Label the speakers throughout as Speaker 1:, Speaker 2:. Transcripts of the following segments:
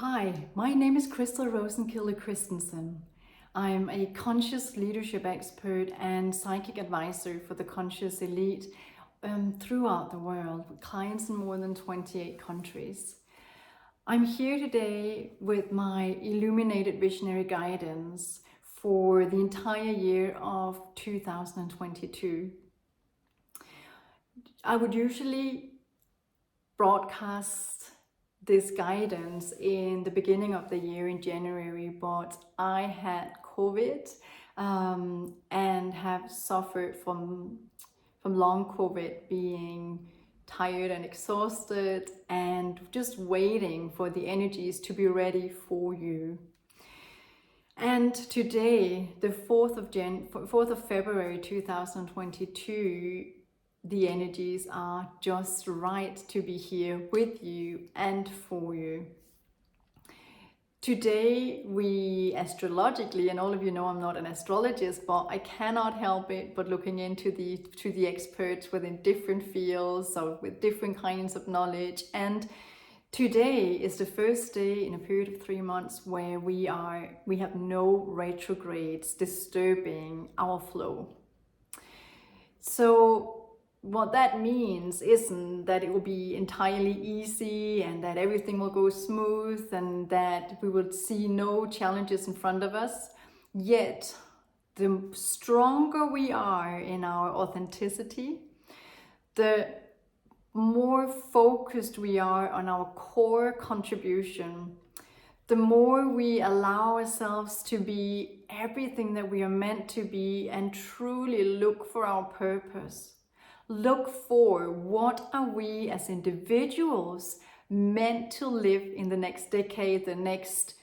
Speaker 1: Hi, my name is Christel Rosenkilde Christensen. I'm a conscious leadership expert and psychic advisor for the conscious elite throughout the world, with clients in more than 28 countries. I'm here today with my Illuminated Visionary Guidance for the entire year of 2022. I would usually broadcast this guidance in the beginning of the year in January, but I had COVID and have suffered from long COVID, being tired and exhausted and just waiting for the energies to be ready for you. And today, the 4th of February 2022, the energies are just right to be here with you and for you. Today we astrologically, and all of you know I'm not an astrologist, but I cannot help it but looking into the experts within different fields or with different kinds of knowledge. And today is the first day in a period of 3 months where we have no retrogrades disturbing our flow. So what that means isn't that it will be entirely easy and that everything will go smooth and that we will see no challenges in front of us. Yet, the stronger we are in our authenticity, the more focused we are on our core contribution, the more we allow ourselves to be everything that we are meant to be and truly look for our purpose. Look for what are we as individuals meant to live in the next decade, the next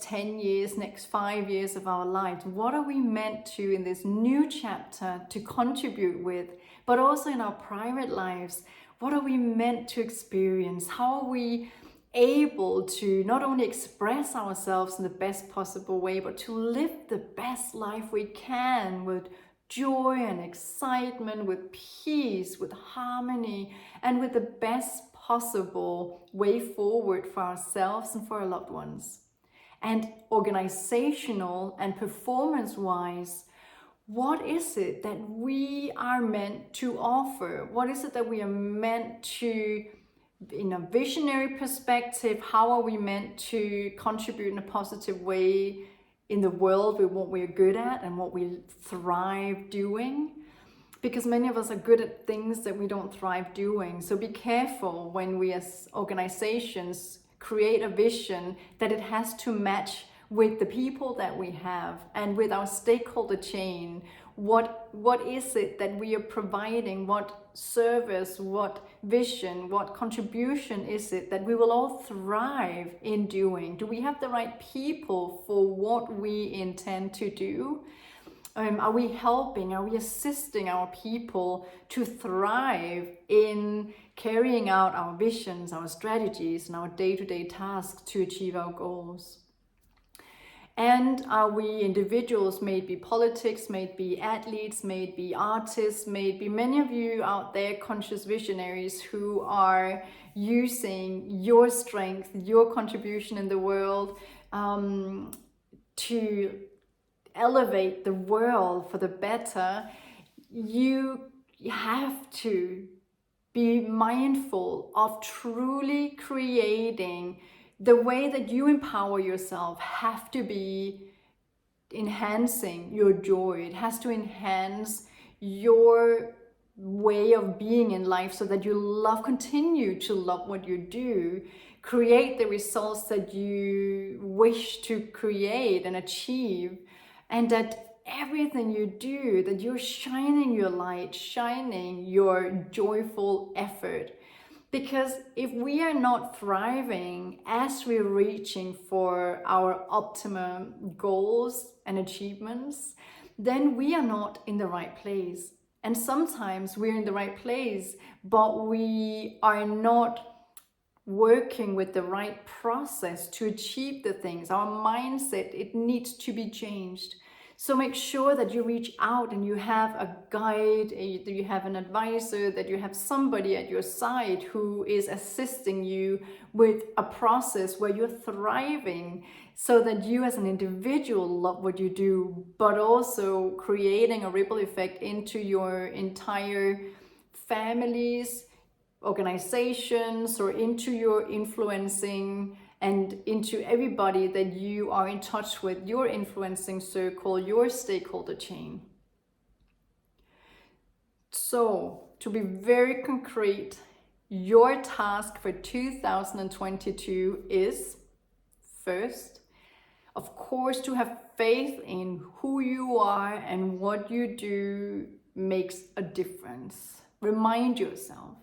Speaker 1: 10 years, next 5 years of our lives. What are we meant to, in this new chapter, to contribute with, but also in our private lives? What are we meant to experience? How are we able to not only express ourselves in the best possible way, but to live the best life we can with joy and excitement, with peace, with harmony, and with the best possible way forward for ourselves and for our loved ones. And organizational and performance-wise, what is it that we are meant to offer? What is it that we are meant to, in a visionary perspective, how are we meant to contribute in a positive way in the world with what we're good at and what we thrive doing? Because many of us are good at things that we don't thrive doing. So be careful when we as organizations create a vision that it has to match with the people that we have and with our stakeholder chain. What is it that we are providing? What service, what vision, what contribution is it that we will all thrive in doing? Do we have the right people for what we intend to do? Are we helping? Are we assisting our people to thrive in carrying out our visions, our strategies, and our day-to-day tasks to achieve our goals? And are we individuals, may it be politics, may it be athletes, may it be artists, may it be many of you out there, conscious visionaries who are using your strength, your contribution in the world to elevate the world for the better? You have to be mindful of truly creating the way that you empower yourself. Have to be enhancing your joy. It has to enhance your way of being in life so that you continue to love what you do, create the results that you wish to create and achieve, and that everything you do, that you're shining your light, shining your joyful effort. Because if we are not thriving as we're reaching for our optimum goals and achievements, then we are not in the right place. And sometimes we're in the right place, but we are not working with the right process to achieve the things. Our mindset, it needs to be changed. So make sure that you reach out and you have a guide, that you have an advisor, that you have somebody at your side who is assisting you with a process where you're thriving, so that you as an individual love what you do, but also creating a ripple effect into your entire families, organizations, or into your influencing and into everybody that you are in touch with, your influencing circle, your stakeholder chain. So, to be very concrete, your task for 2022 is, first, of course, to have faith in who you are and what you do makes a difference. Remind yourself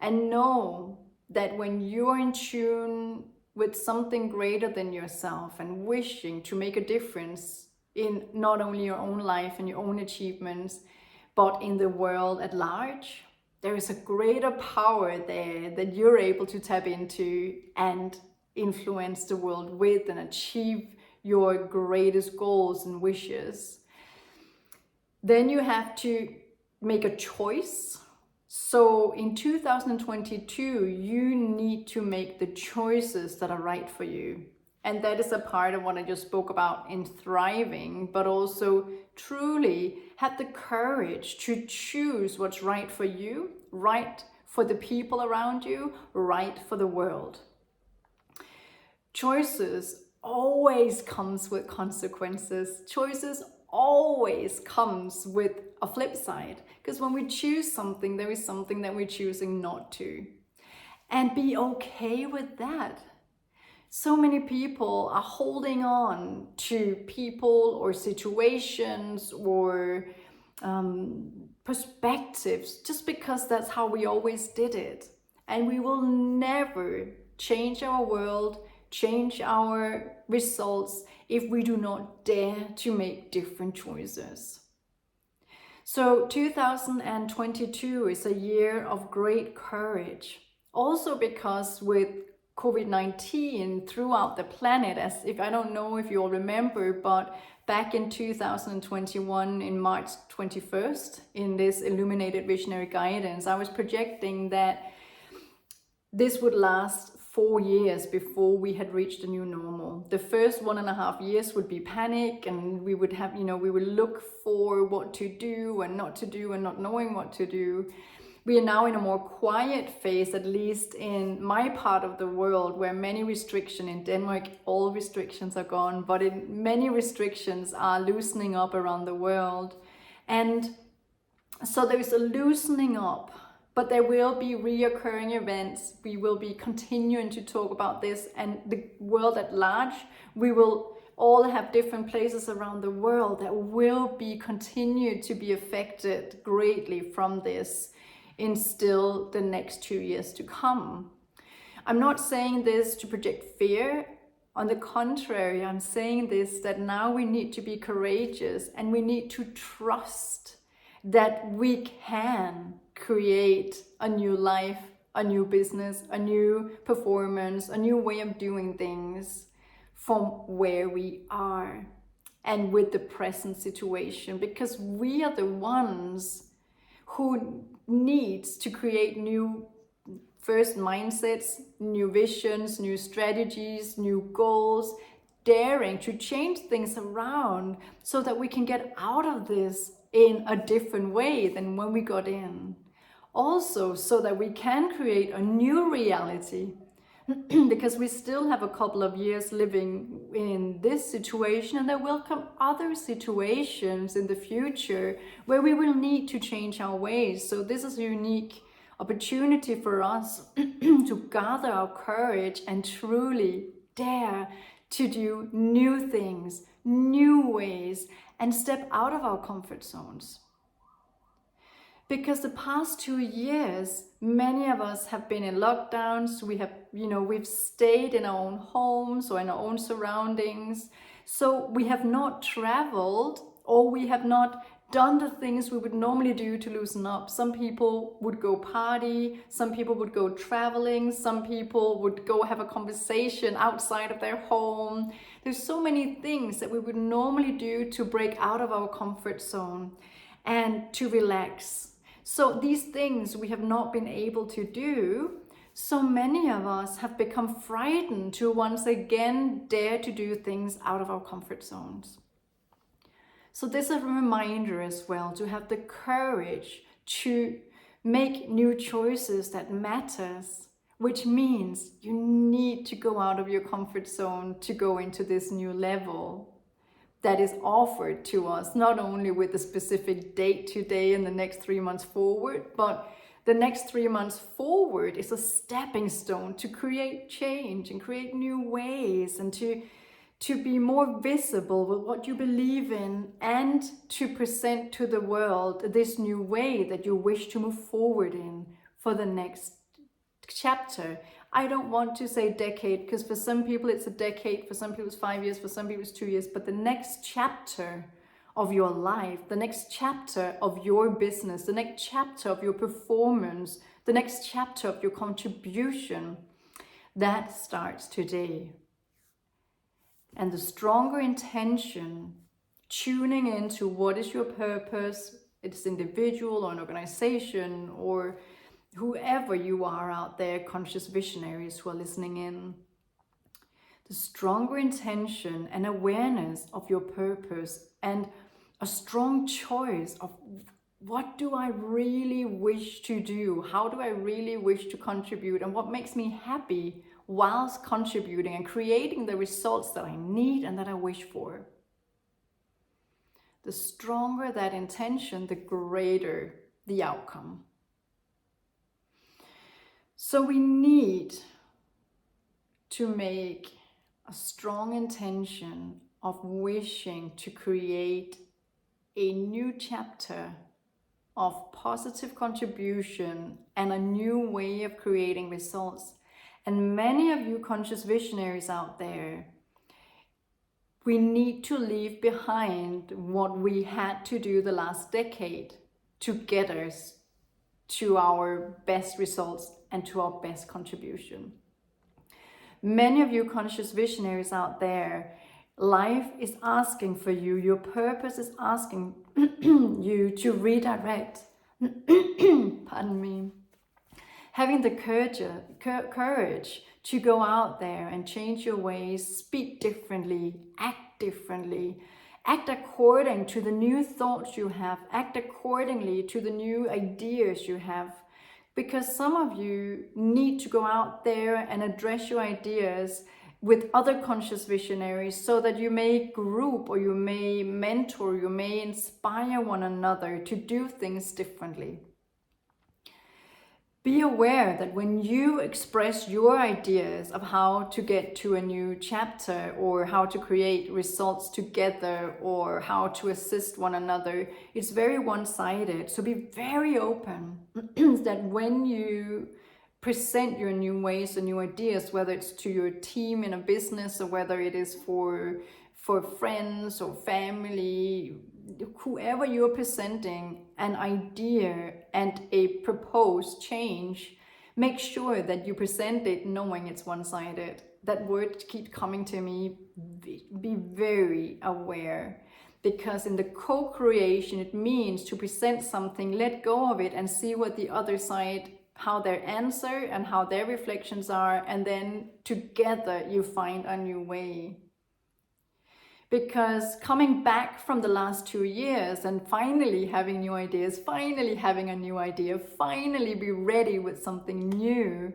Speaker 1: and know that when you're in tune with something greater than yourself and wishing to make a difference in not only your own life and your own achievements, but in the world at large, there is a greater power there that you're able to tap into and influence the world with and achieve your greatest goals and wishes. Then you have to make a choice. So in 2022, you need to make the choices that are right for you. And that is a part of what I just spoke about in thriving, but also truly have the courage to choose what's right for you, right for the people around you, right for the world. Choices always comes with consequences. Choices always comes with a flip side, because when we choose something, there is something that we're choosing not to, and be okay with that. So many people are holding on to people or situations or perspectives just because that's how we always did it, and we will never change our world, change our results if we do not dare to make different choices. So 2022 is a year of great courage. Also because with COVID-19 throughout the planet, as if I don't know if you all remember, but back in 2021 in March 21st in this Illuminated Visionary Guidance, I was projecting that this would last 4 years before we had reached a new normal. The first 1.5 years would be panic, and we would have, we would look for what to do and not to do and not knowing what to do. We are now in a more quiet phase, at least in my part of the world, where many restrictions in Denmark, all restrictions are gone, but many restrictions are loosening up around the world. And so there is a loosening up. But there will be reoccurring events. We will be continuing to talk about this, and the world at large, we will all have different places around the world that will be continued to be affected greatly from this in still the next 2 years to come. I'm not saying this to project fear. On the contrary, I'm saying this that now we need to be courageous, and we need to trust that we can create a new life, a new business, a new performance, a new way of doing things from where we are and with the present situation, because we are the ones who needs to create new first mindsets, new visions, new strategies, new goals, daring to change things around so that we can get out of this in a different way than when we got in. Also, so that we can create a new reality, because we still have a couple of years living in this situation, and there will come other situations in the future where we will need to change our ways. So this is a unique opportunity for us to gather our courage and truly dare to do new things, new ways, and step out of our comfort zones. Because the past 2 years, many of us have been in lockdowns. We have, we've stayed in our own homes or in our own surroundings. So we have not traveled, or we have not done the things we would normally do to loosen up. Some people would go party, some people would go traveling, some people would go have a conversation outside of their home. There's so many things that we would normally do to break out of our comfort zone and to relax. So these things we have not been able to do. So many of us have become frightened to once again dare to do things out of our comfort zones. So this is a reminder as well to have the courage to make new choices that matters, which means you need to go out of your comfort zone to go into this new level that is offered to us, not only with a specific date today and the next 3 months forward, but the next 3 months forward is a stepping stone to create change and create new ways and to be more visible with what you believe in and to present to the world this new way that you wish to move forward in for the next chapter. I don't want to say decade, because for some people it's a decade, for some people it's 5 years, for some people it's 2 years, but the next chapter of your life, the next chapter of your business, the next chapter of your performance, the next chapter of your contribution, that starts today. And the stronger intention, tuning into what is your purpose, it's individual or an organization or whoever you are out there, conscious visionaries who are listening in. The stronger intention and awareness of your purpose and a strong choice of what do I really wish to do? How do I really wish to contribute? And what makes me happy whilst contributing and creating the results that I need and that I wish for? The stronger that intention, the greater the outcome. So we need to make a strong intention of wishing to create a new chapter of positive contribution and a new way of creating results. And many of you conscious visionaries out there, we need to leave behind what we had to do the last decade to get us to our best results and to our best contribution. Many of you conscious visionaries out there, life is asking for you, your purpose is asking you to redirect, pardon me, having the courage to go out there and change your ways, speak differently, act according to the new thoughts you have, act accordingly to the new ideas you have. Because some of you need to go out there and address your ideas with other conscious visionaries so that you may group or you may mentor, you may inspire one another to do things differently. Be aware that when you express your ideas of how to get to a new chapter or how to create results together or how to assist one another, it's very one-sided. So be very open that when you present your new ways and new ideas, whether it's to your team in a business or whether it is for friends or family, whoever you're presenting an idea and a proposed change, make sure that you present it knowing it's one-sided. That word keeps coming to me. Be very aware, because in the co-creation it means to present something, let go of it and see what the other side, how their answer and how their reflections are, and then together you find a new way. Because coming back from the last 2 years and finally having new ideas, finally having a new idea, finally be ready with something new,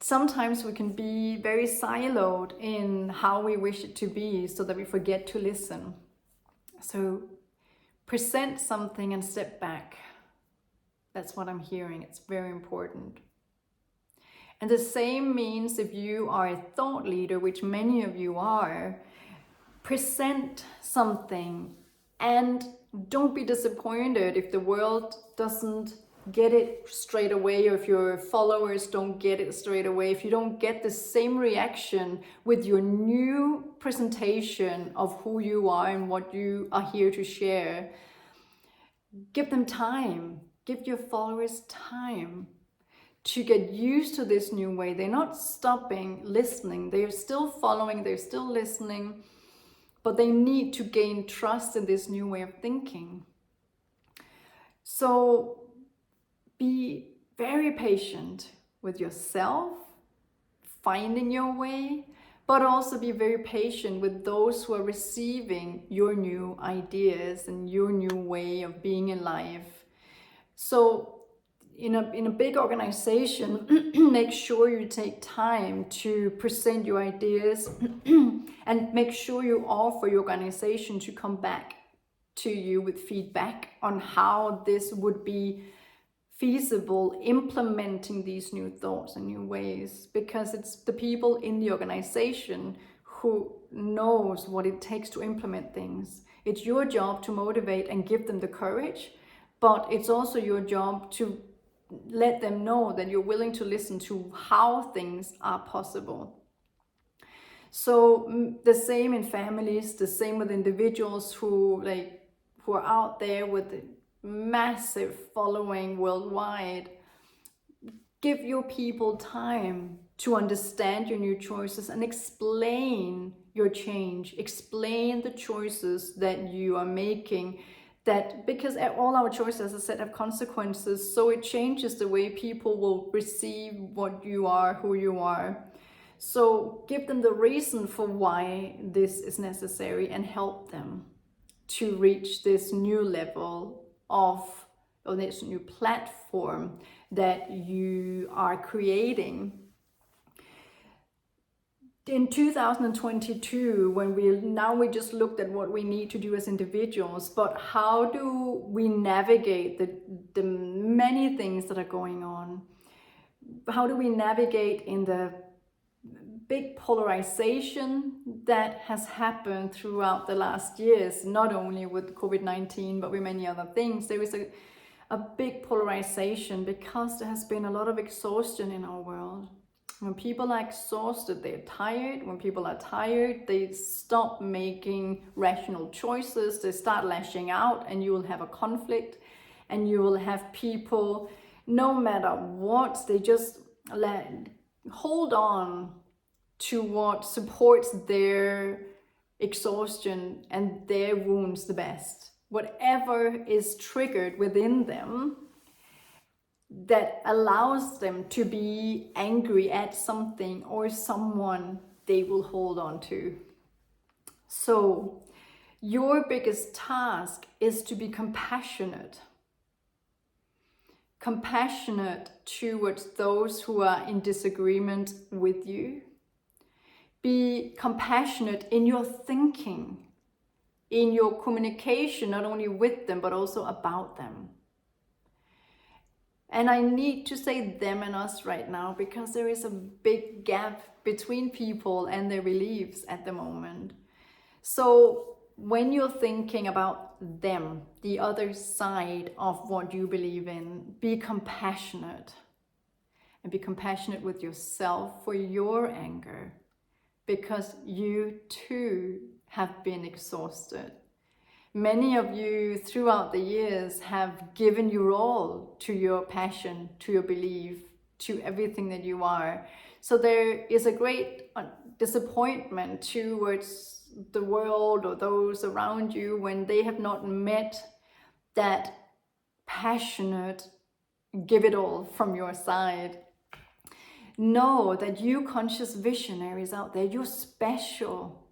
Speaker 1: sometimes we can be very siloed in how we wish it to be so that we forget to listen. So present something and step back. That's what I'm hearing. It's very important. And the same means if you are a thought leader, which many of you are, present something and don't be disappointed if the world doesn't get it straight away, or if your followers don't get it straight away, if you don't get the same reaction with your new presentation of who you are and what you are here to share, give them time. Give your followers time to get used to this new way. They're not stopping listening. They're still following, they're still listening, but they need to gain trust in this new way of thinking. So be very patient with yourself, finding your way, but also be very patient with those who are receiving your new ideas and your new way of being in life. So in a big organization, make sure you take time to present your ideas and make sure you offer your organization to come back to you with feedback on how this would be feasible, implementing these new thoughts and new ways, because it's the people in the organization who knows what it takes to implement things. It's your job to motivate and give them the courage, but it's also your job to let them know that you're willing to listen to how things are possible. So the same in families, the same with individuals who are out there with a massive following worldwide. Give your people time to understand your new choices and explain your change, explain the choices that you are making. That because all our choices, as I said, have consequences, so it changes the way people will receive what you are, who you are. So give them the reason for why this is necessary and help them to reach this new level or this new platform that you are creating. In 2022, when we just looked at what we need to do as individuals, but how do we navigate the many things that are going on? How do we navigate in the big polarization that has happened throughout the last years, not only with COVID-19, but with many other things? There is a big polarization because there has been a lot of exhaustion in our world. When people are exhausted, they're tired. When people are tired, they stop making rational choices. They start lashing out, and you will have a conflict, and you will have people, no matter what, they just hold on to what supports their exhaustion and their wounds the best. Whatever is triggered within them that allows them to be angry at something or someone, they will hold on to. So your biggest task is to be compassionate. Compassionate towards those who are in disagreement with you. Be compassionate in your thinking, in your communication, not only with them, but also about them. And I need to say them and us right now, because there is a big gap between people and their beliefs at the moment. So when you're thinking about them, the other side of what you believe in, be compassionate. And be compassionate with yourself for your anger, because you too have been exhausted. Many of you throughout the years have given your all to your passion, to your belief, to everything that you are. So there is a great disappointment towards the world or those around you when they have not met that passionate, give it all from your side. Know that you conscious visionaries out there, you're special.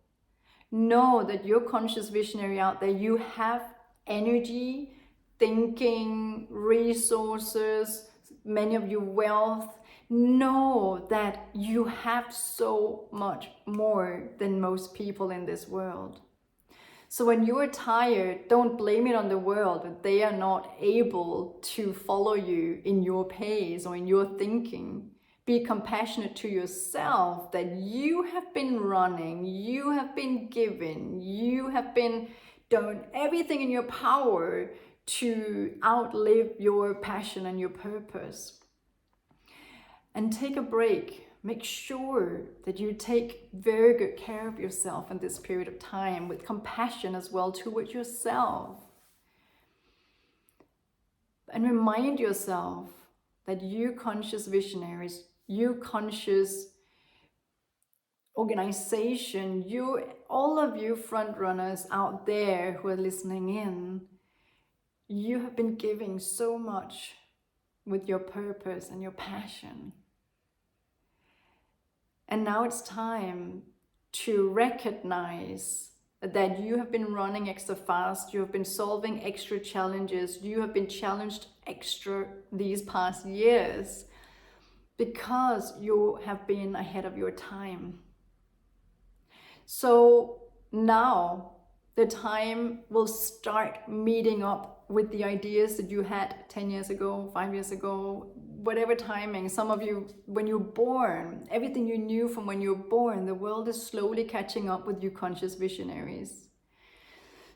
Speaker 1: Know that you're conscious visionary out there, you have energy, thinking, resources, many of you wealth. Know that you have so much more than most people in this world. So when you're tired, don't blame it on the world that they are not able to follow you in your pace or in your thinking. Be compassionate to yourself that you have been running, you have been given, you have been done everything in your power to outlive your passion and your purpose. And take a break. Make sure that you take very good care of yourself in this period of time, with compassion as well towards yourself. And remind yourself that you conscious visionaries, you conscious organization, all of you front runners out there who are listening in, you have been giving so much with your purpose and your passion. And now it's time to recognize that you have been running extra fast, you have been solving extra challenges, you have been challenged extra these past years because you have been ahead of your time. So now the time will start meeting up with the ideas that you had 10 years ago, 5 years ago, whatever timing. Some of you, when you're born, everything you knew from when you were born, the world is slowly catching up with you conscious visionaries.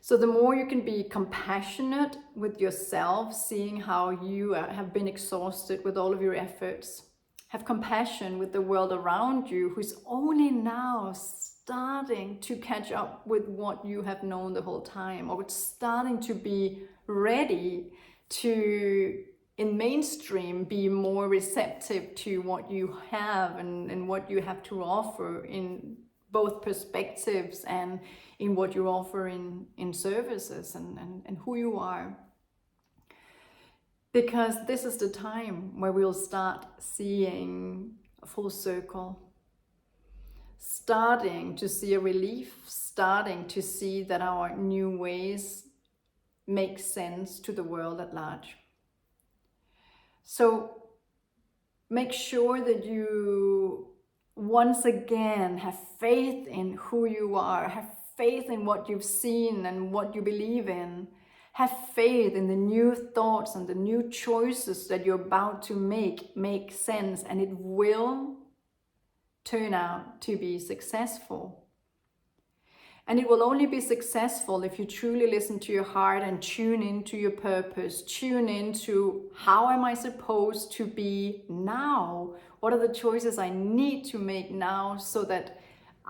Speaker 1: So the more you can be compassionate with yourself, seeing how you have been exhausted with all of your efforts, have compassion with the world around you who's only now starting to catch up with what you have known the whole time, or it's starting to be ready to, in mainstream, be more receptive to what you have and what you have to offer in both perspectives and in what you offer in services and who you are. Because this is the time where we'll start seeing a full circle, starting to see a relief, starting to see that our new ways make sense to the world at large. So make sure that you once again have faith in who you are, have faith in what you've seen and what you believe in. Have faith in the new thoughts and the new choices that you're about to make sense, and it will turn out to be successful. And it will only be successful if you truly listen to your heart and tune into your purpose, tune into how am I supposed to be now? What are the choices I need to make now so that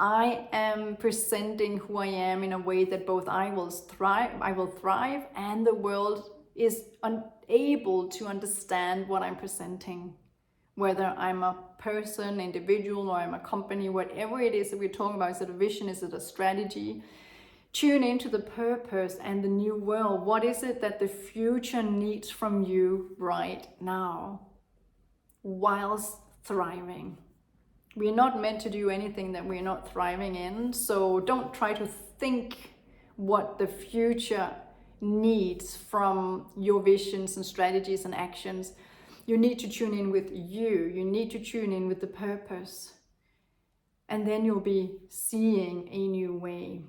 Speaker 1: I am presenting who I am in a way that both I will thrive and the world is unable to understand what I'm presenting. Whether I'm a person, individual, or I'm a company, whatever it is that we're talking about, is it a vision, is it a strategy? Tune into the purpose and the new world. What is it that the future needs from you right now, whilst thriving? We're not meant to do anything that we're not thriving in, so don't try to think what the future needs from your visions and strategies and actions. You need to tune in with you. You need to tune in with the purpose. And then you'll be seeing a new way.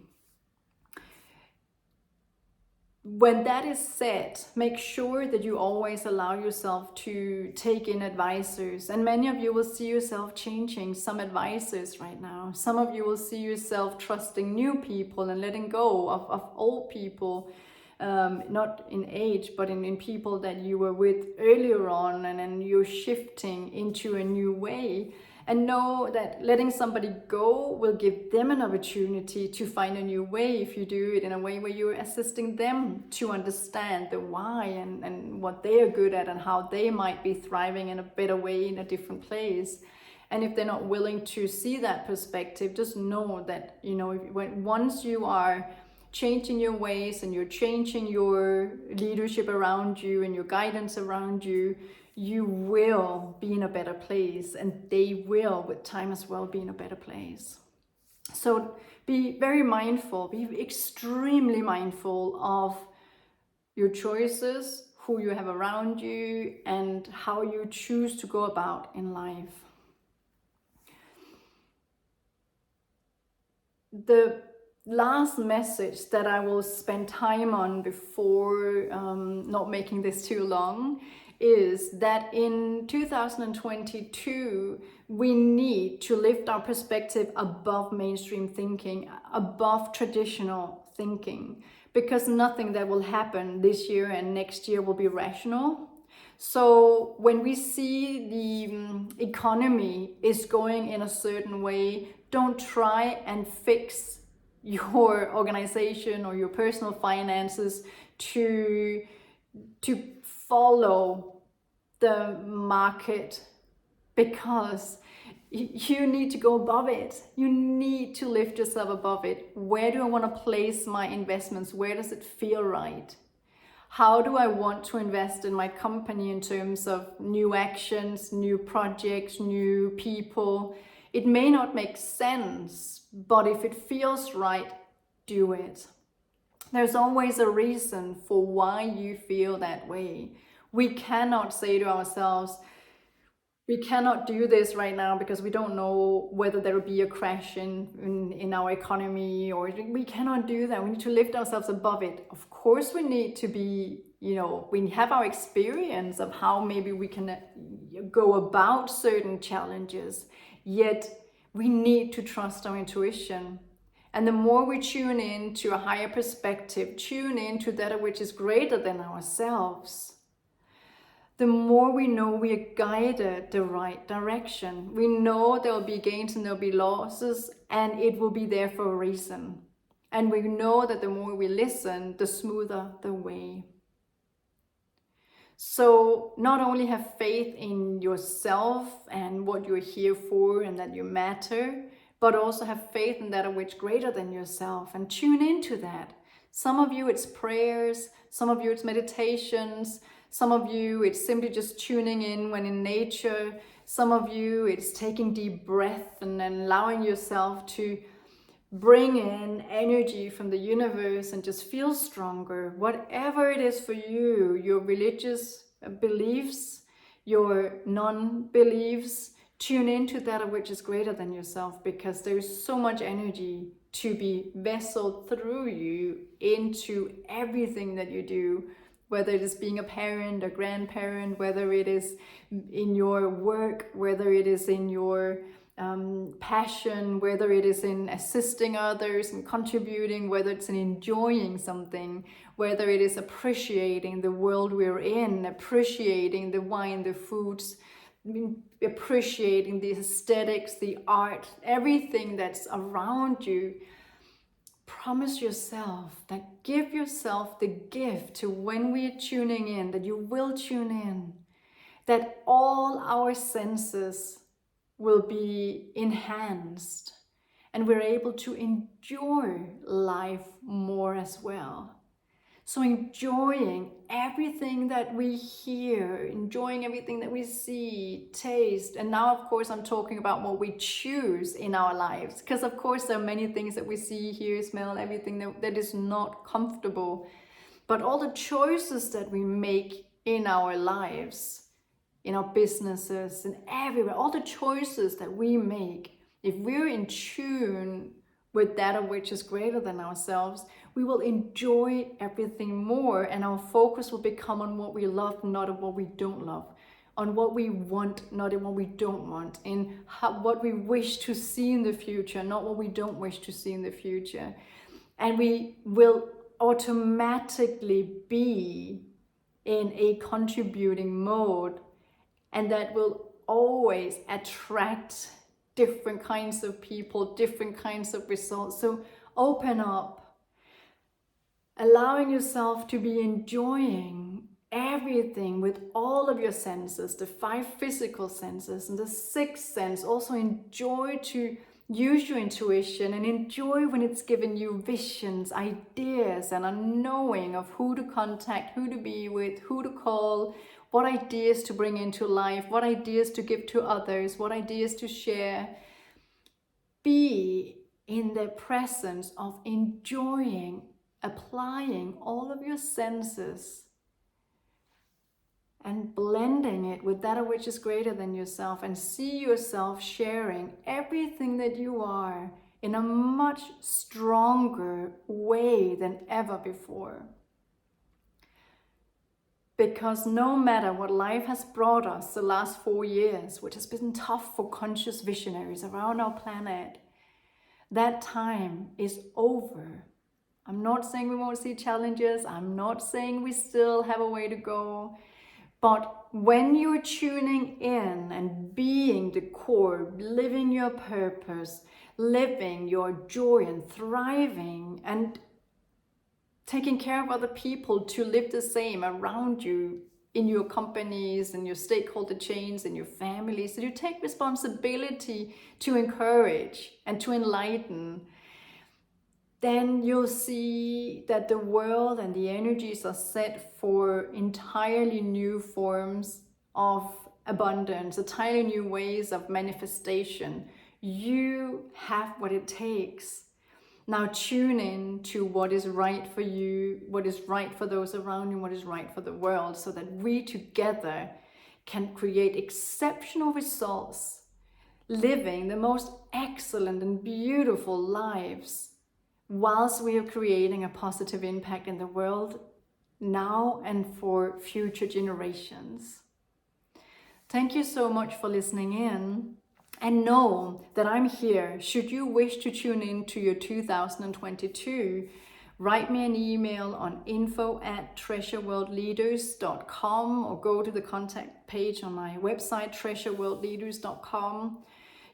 Speaker 1: When that is said, make sure that you always allow yourself to take in advisors. And many of you will see yourself changing some advisors right now. Some of you will see yourself trusting new people and letting go of old people. Not in age, but in people that you were with earlier on, and then you're shifting into a new way. And know that letting somebody go will give them an opportunity to find a new way if you do it in a way where you're assisting them to understand the why and what they are good at and how they might be thriving in a better way in a different place. And if they're not willing to see that perspective, just know that, once you are changing your ways and you're changing your leadership around you and your guidance around you, you will be in a better place, and they will with time as well be in a better place. So be very mindful, be extremely mindful of your choices, who you have around you, and how you choose to go about in life. The last message that I will spend time on before not making this too long is that in 2022 we need to lift our perspective above mainstream thinking, above traditional thinking, because nothing that will happen this year and next year will be rational. So when we see the economy is going in a certain way, don't try and fix your organization or your personal finances to follow the market, because you need to go above it. You need to lift yourself above it. Where do I want to place my investments? Where does it feel right? How do I want to invest in my company in terms of new actions, new projects, new people? It may not make sense, but if it feels right, do it. There's always a reason for why you feel that way. We cannot say to ourselves, we cannot do this right now because we don't know whether there will be a crash in our economy, or we cannot do that. We need to lift ourselves above it. Of course, we need to be, we have our experience of how maybe we can go about certain challenges, yet we need to trust our intuition. And the more we tune in to a higher perspective, tune in to that which is greater than ourselves, the more we know we are guided the right direction. We know there will be gains and there will be losses, and it will be there for a reason. And we know that the more we listen, the smoother the way. So not only have faith in yourself and what you're here for and that you matter, but also have faith in that which is greater than yourself, and tune into that. Some of you it's prayers, some of you it's meditations, some of you it's simply just tuning in when in nature, some of you it's taking deep breath and then allowing yourself to bring in energy from the universe and just feel stronger. Whatever it is for you, your religious beliefs, your non-beliefs, tune into that which is greater than yourself, because there's so much energy to be vesseled through you into everything that you do, whether it is being a parent, a grandparent, whether it is in your work, whether it is in your passion, whether it is in assisting others and contributing, whether it's in enjoying something, whether it is appreciating the world we're in, appreciating the wine, the foods, appreciating the aesthetics, the art, everything that's around you. Promise yourself that, give yourself the gift to, when we are tuning in, that you will tune in, that all our senses will be enhanced and we're able to enjoy life more as well. So enjoying everything that we hear, enjoying everything that we see, taste. And now, of course, I'm talking about what we choose in our lives. Because, of course, there are many things that we see, hear, smell, everything that is not comfortable. But all the choices that we make in our lives, in our businesses, and everywhere, all the choices that we make, if we're in tune with that which is greater than ourselves, we will enjoy everything more, and our focus will become on what we love, not on what we don't love, on what we want, not on what we don't want, in what we wish to see in the future, not what we don't wish to see in the future. And we will automatically be in a contributing mode, and that will always attract different kinds of people, different kinds of results. So open up, allowing yourself to be enjoying everything with all of your senses, the 5 physical senses and the 6th sense. Also enjoy to use your intuition, and enjoy when it's given you visions, ideas, and a knowing of who to contact, who to be with, who to call, what ideas to bring into life, what ideas to give to others, what ideas to share. Be in the presence of enjoying, applying all of your senses and blending it with that which is greater than yourself, and see yourself sharing everything that you are in a much stronger way than ever before. Because no matter what life has brought us the last 4 years, which has been tough for conscious visionaries around our planet, that time is over. I'm not saying we won't see challenges. I'm not saying we still have a way to go. But when you're tuning in and being the core, living your purpose, living your joy and thriving and taking care of other people to live the same around you in your companies and your stakeholder chains and your families, so you take responsibility to encourage and to enlighten, then you'll see that the world and the energies are set for entirely new forms of abundance, entirely new ways of manifestation. You have what it takes. Now tune in to what is right for you, what is right for those around you, what is right for the world, so that we together can create exceptional results, living the most excellent and beautiful lives, whilst we are creating a positive impact in the world now and for future generations. Thank you so much for listening in. And know that I'm here should you wish to tune in to your 2022. Write me an email on info@treasureworldleaders.com or go to the contact page on my website, treasureworldleaders.com.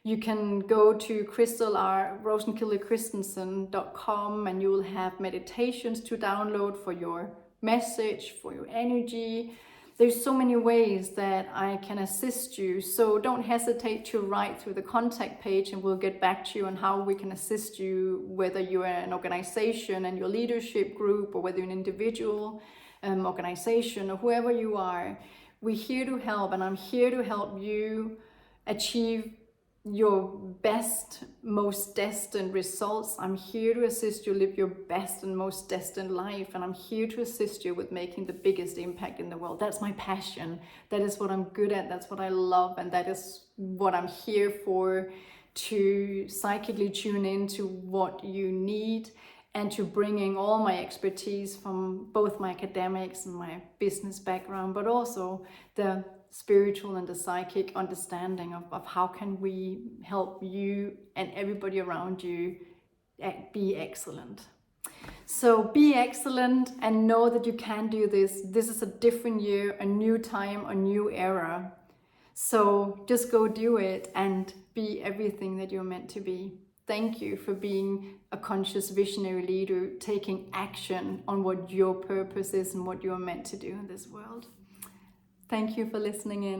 Speaker 1: You can go to Christel Rosenkilde Christensen.com and you will have meditations to download for your message, for your energy. There's so many ways that I can assist you, so don't hesitate to write through the contact page and we'll get back to you on how we can assist you, whether you're an organization and your leadership group or whether you're an individual organization or whoever you are. We're here to help, and I'm here to help you achieve your best, most destined results. I'm here to assist you live your best and most destined life, and I'm here to assist you with making the biggest impact in the world. That's my passion. That is what I'm good at. That's what I love, and that is what I'm here for, to psychically tune into what you need and to bringing all my expertise from both my academics and my business background, but also the spiritual and the psychic understanding of how can we help you and everybody around you be excellent. So be excellent and know that you can do this. This is a different year, a new time, a new era. So just go do it and be everything that you're meant to be. Thank you for being a conscious visionary leader, taking action on what your purpose is and what you're meant to do in this world. Thank you for listening in.